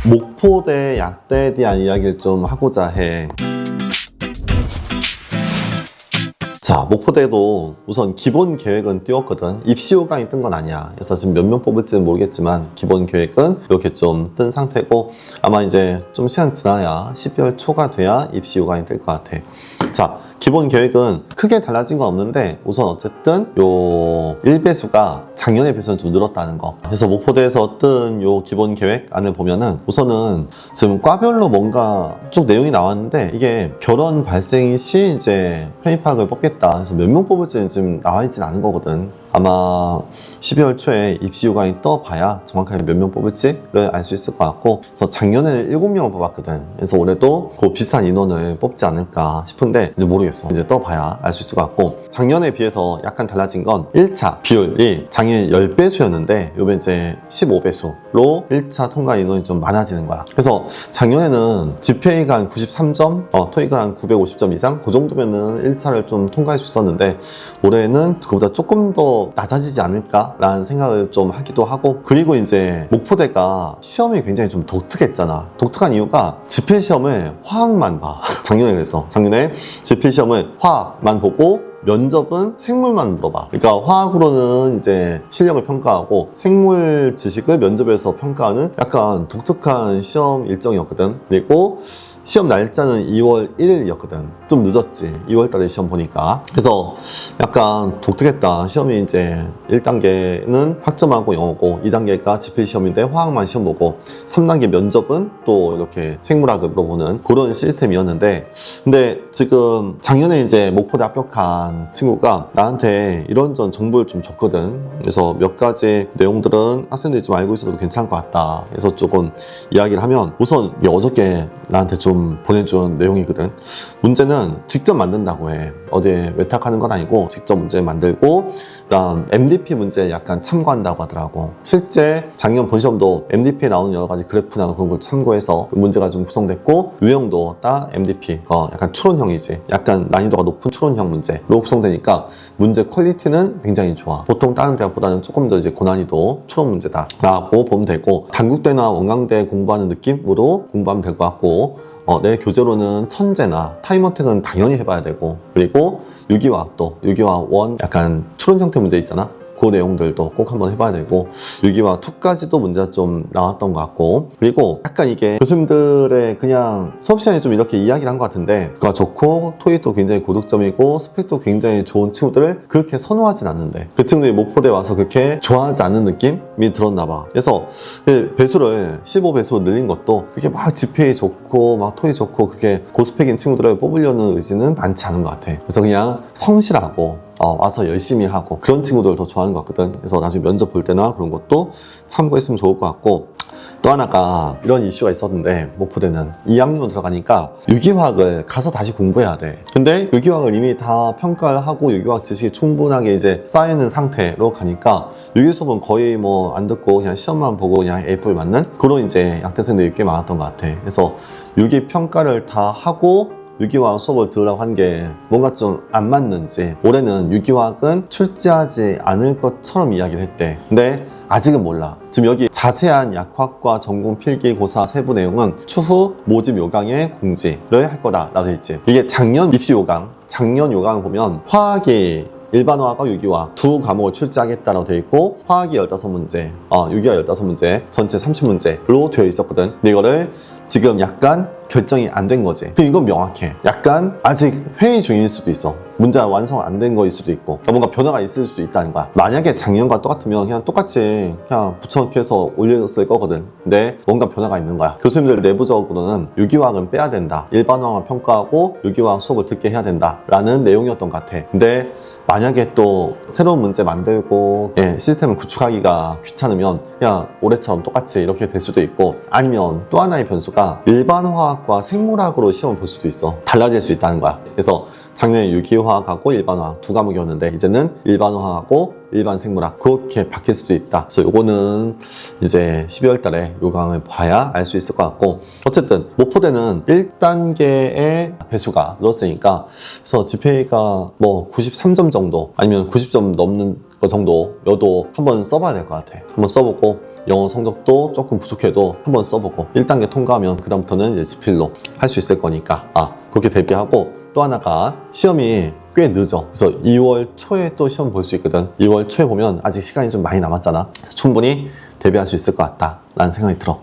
목포대 약대에 대한 이야기를 좀 하고자 해. 자, 목포대도 우선 기본 계획은 띄웠거든. 입시 요강이 뜬 건 아니야. 그래서 지금 몇 명 뽑을지는 모르겠지만 기본 계획은 이렇게 좀 뜬 상태고, 아마 이제 좀 시간 지나야 12월 초가 돼야 입시 요강이 뜰 것 같아. 자, 기본 계획은 크게 달라진 건 없는데 우선 어쨌든 요 1배수가 작년에 비해서는 좀 늘었다는 거. 그래서 목포대에서 뜬 요 기본 계획 안을 보면은 우선은 지금 과별로 뭔가 쭉 내용이 나왔는데, 이게 결혼 발생 시 이제 편입학을 뽑겠다. 그래서 몇 명 뽑을지는 지금 나와 있진 않은 거거든. 아마 12월 초에 입시 요강이 떠봐야 정확하게 몇 명 뽑을지를 알 수 있을 것 같고, 그래서 작년에는 7명을 뽑았거든. 그래서 올해도 그 비슷한 인원을 뽑지 않을까 싶은데 이제 모르겠어. 이제 떠봐야 알 수 있을 것 같고, 작년에 비해서 약간 달라진 건 1차 비율이 작년 10배수였는데 요번 이제 15배수로 1차 통과 인원이 좀 많아지는 거야. 그래서 작년에는 GPA가 한 93점, 토익은 한 950점 이상, 그 정도면은 1차를 좀 통과할 수 있었는데 올해는 그보다 조금 더 낮아지지 않을까라는 생각을 좀 하기도 하고, 그리고 이제 목포대가 시험이 굉장히 좀 독특했잖아. 독특한 이유가 지필 시험을 화학만 봐. 작년에 그랬어. 작년에 지필 시험을 화학만 보고 면접은 생물만 물어봐. 그러니까 화학으로는 이제 실력을 평가하고 생물 지식을 면접에서 평가하는 약간 독특한 시험 일정이었거든. 그리고 시험 날짜는 2월 1일이었거든. 좀 늦었지. 2월 달에 시험 보니까. 그래서 약간 독특했다. 시험이 이제 1단계는 학점하고 영어고, 2단계가 지필 시험인데 화학만 시험 보고, 3단계 면접은 또 이렇게 생물학을 물어보는 그런 시스템이었는데, 근데 지금 작년에 이제 목포대 합격한 친구가 나한테 이런저런 정보를 좀 줬거든. 그래서 몇 가지 내용들은 학생들이 좀 알고 있어도 괜찮을 것 같다. 그래서 조금 이야기를 하면, 우선 어저께 나한테 좀 보내준 내용이거든. 문제는 직접 만든다고 해. 어디에 외탁하는 건 아니고 직접 문제 만들고, 그다음 MDP 문제 약간 참고한다고 하더라고. 실제 작년 본시험도 MDP에 나오는 여러 가지 그래프나 그런 걸 참고해서 문제가 좀 구성됐고, 유형도 딱 MDP, 약간 추론형이지. 약간 난이도가 높은 추론형 문제로 구성되니까 문제 퀄리티는 굉장히 좋아. 보통 다른 대학보다는 조금 더 이제 고난이도 추론 문제다라고 보면 되고, 단국대나 원광대 공부하는 느낌으로 공부하면 될 것 같고, 내 교재로는 천재나 타임어택은 당연히 해봐야 되고, 그리고 유기화학도, 유기화학 1 약간 추론 형태 문제 있잖아. 그 내용들도 꼭 한번 해봐야 되고, 유기화학 2까지도 문제가 좀 나왔던 것 같고, 그리고 약간 이게 교수님들의 그냥 수업 시간에 좀 이렇게 이야기를 한 것 같은데, 그가 좋고 토익도 굉장히 고득점이고 스펙도 굉장히 좋은 친구들을 그렇게 선호하진 않는데, 그 친구들이 목포대 와서 그렇게 좋아하지 않는 느낌이 들었나 봐. 그래서 배수를 15배수 늘린 것도 그게 막 GPA 좋고 막 토익 좋고 그게 고스펙인 친구들을 뽑으려는 의지는 많지 않은 것 같아. 그래서 그냥 성실하고 와서 열심히 하고 그런 친구들을 더 좋아하는 것 같거든. 그래서 나중에 면접 볼 때나 그런 것도 참고했으면 좋을 것 같고, 또 하나가 이런 이슈가 있었는데, 목포대는 2학년 들어가니까 유기화학을 가서 다시 공부해야 돼. 근데 유기화학을 이미 다 평가를 하고 유기화학 지식이 충분하게 이제 쌓여있는 상태로 가니까 유기 수업은 거의 뭐 안 듣고 그냥 시험만 보고 그냥 A뿔 맞는 그런 이제 약대생들이 꽤 많았던 것 같아. 그래서 유기 평가를 다 하고 유기화학 수업을 들으라고 한 게 뭔가 좀 안 맞는지, 올해는 유기화학은 출제하지 않을 것처럼 이야기를 했대. 근데 아직은 몰라. 지금 여기 자세한 약학과 전공 필기고사 세부 내용은 추후 모집 요강에 공지를 할 거다라고 돼 있지. 이게 작년 입시 요강, 작년 요강을 보면 화학이 일반화학과 유기화학 두 과목을 출제하겠다라고 되어 있고, 화학이 15문제, 유기화학 15문제, 전체 30문제로 되어 있었거든. 근데 이거를 지금 약간 결정이 안 된 거지. 그럼 이건 명확해. 약간 아직 회의 중일 수도 있어. 문제가 완성 안 된 거일 수도 있고, 뭔가 변화가 있을 수 있다는 거야. 만약에 작년과 똑같으면 그냥 똑같이 그냥 붙여넣기해서 올렸을 거거든. 근데 뭔가 변화가 있는 거야. 교수님들 내부적으로는 유기화학은 빼야 된다, 일반화학만 평가하고 유기화학 수업을 듣게 해야 된다 라는 내용이었던 것 같아. 근데 만약에 또 새로운 문제 만들고 시스템을 구축하기가 귀찮으면 그냥 올해처럼 똑같이 이렇게 될 수도 있고, 아니면 또 하나의 변수가 일반화학과 생물학으로 시험을 볼 수도 있어. 달라질 수 있다는 거야. 그래서 작년에 유기화학하고 일반화학 두 과목이었는데 이제는 일반화학하고 일반 생물학 그렇게 바뀔 수도 있다. 그래서 요거는 이제 12월 달에 요강을 봐야 알 수 있을 것 같고, 어쨌든 목포대는 1단계의 배수가 늘었으니까, 그래서 GPA가 뭐 93점 정도 아니면 90점 넘는 그 정도 여도 한번 써봐야 될 것 같아. 한번 써보고 영어 성적도 조금 부족해도 한번 써보고 1단계 통과하면 그 다음부터는 이제 지필로 할 수 있을 거니까 그렇게 대비하고, 또 하나가 시험이 꽤 늦어. 그래서 2월 초에 또 시험 볼 수 있거든. 2월 초에 보면 아직 시간이 좀 많이 남았잖아. 충분히 대비할 수 있을 것 같다 라는 생각이 들어.